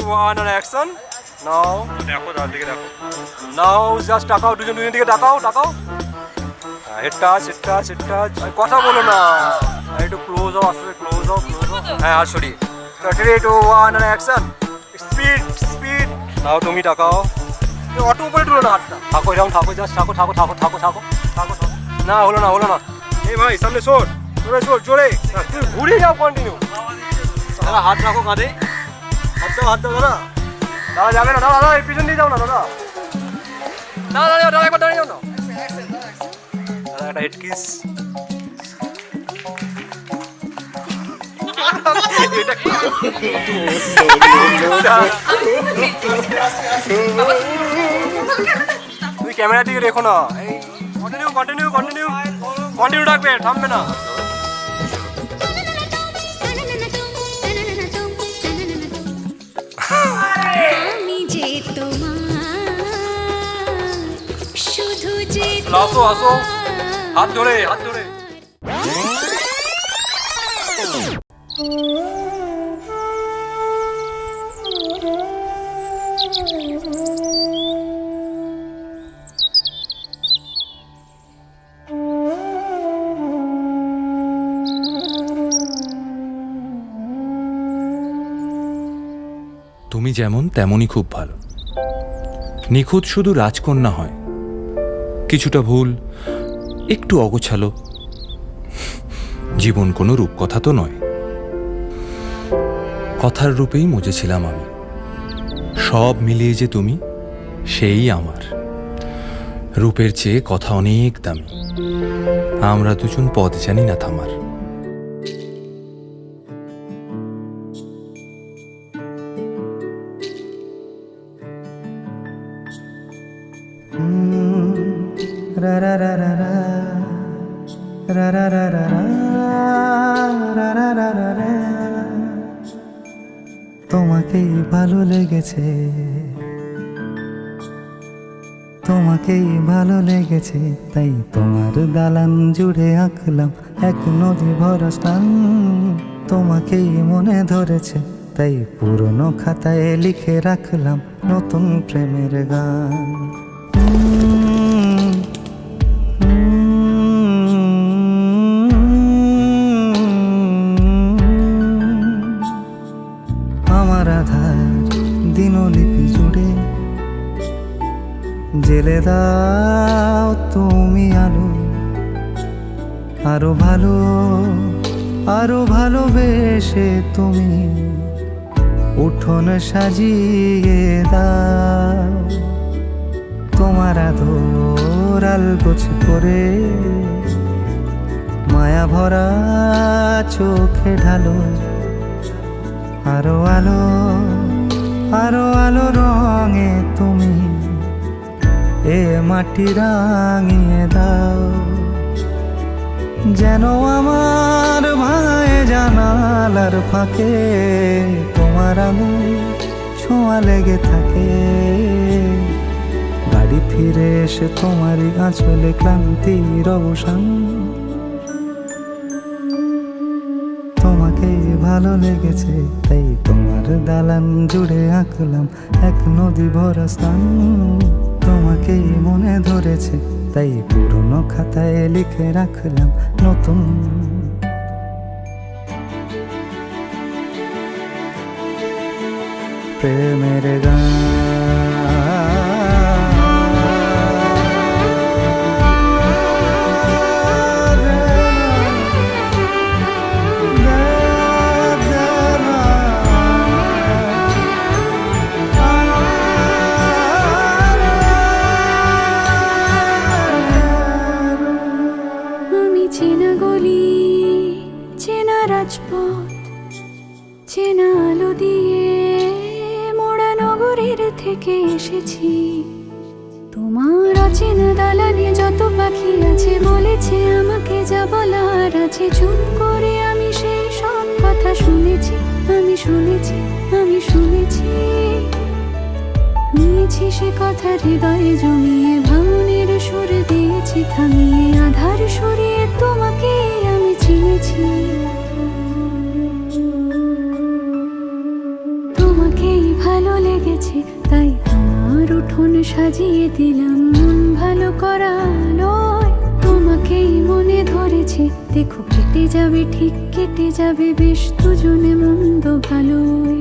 1 and action. Now দেখো তার দিকে দেখো. Now just তাকাও দুজন দিকে তাকাও. Head touch. কথা বলো না. একটু ক্লোজ হও আসলে ক্লোজ হও. হ্যাঁ আর সরি. 3 2 1 and action. Speed. নাও তুমি তাকাও. অটো উপরে তুলো না হাতটা. থাকো এরকম থাকো জাস্ট থাকো. না হলো না. এই ভাই সামনে সর. জোরে. তুমি ঘুরে যাও কন্টিনিউ. দাদা হাত রাখো কাঁধে. হাত দাও দাদা. দাদা যাবে না দাদা এই পিছন দিয়ে যাও না দাদা. দাদা একবার দাঁড়িয়ে যাও না. দাদা একটা হেড কিস. এটা কি? তুমি ক্যামেরা দিকে রেখো না. এই কন্টিনিউ রাখবে থামবে না. আসো হাত ধরে তুমি যেমন তেমনই খুব ভালো। নিখুঁত শুধু রাজকন্যা হয়, কিছুটা ভুল, একটু অগোছালো। জীবন কোনো রূপকথা তো নয়, কথার রূপেই মজেছিলাম আমি। সব মিলিয়ে যে তুমি, সেই আমার। রূপের চেয়ে কথা অনেক দামি, আমরা দুজন পথ জানি না থামার। তোমাকেই ভালো লেগেছে, তাই তোমার দালান জুড়ে আঁকলাম এক নদী ভরা স্থান। তোমাকেই মনে ধরেছে, তাই পুরনো খাতায় লিখে রাখলাম নতুন প্রেমের গান। আমার আধার দিনলিপি জুড়ে জেলে দাও তুমি আলো, আরো ভালোবেসে তুমি উঠোন সাজিয়ে দাও। তোমার আদর আলগোছ করে মায়া ভরা চোখে ঢালো, আরো আলো রঙে তুমি এ মাটি রাঙিয়ে দাও। যেন আমার ভাঙায় জানালার ফাঁকে তোমার আলো ছোঁয়া লেগে থাকে। বাড়ি ফিরে এসে তোমারই আঁচলে ক্লান্তির অবসান। তোমাকেই ভালো লেগেছে, তাই তোমার দালান জুড়ে আঁকলাম এক নদী ভরা স্থান। তোমাকেই মনে ধরেছে, তাই পুরনো খাতায় লিখে রাখলাম নতুন প্রেমের গান। চেনা গলি, চেনা রাজপথ, চেনা আলো দিয়ে মোড়া নগরের থেকে এসেছি। তোমার অচেনা দালানে যত পাখি আছে বলেছে আমাকে যা বলার আছে। চুপ করে আমি সেই সব কথা শুনেছি, নিয়েছি সে কথা হৃদয়ে জমিয়ে, ভাঙনের সুর দিয়েছি থামিয়ে, আধার সরিয়ে তোমাকে আমি চিনেছি। তোমাকেই ভালো তাই তোমার উঠোন সাজিয়ে দিলাম মন ভালো করা আলোয়। তোমাকেই মনে ধরেছে, দেখো কেটে যাবে, ঠিক কেটে যাবে বেশ দুজনে মন্দ ভালোই।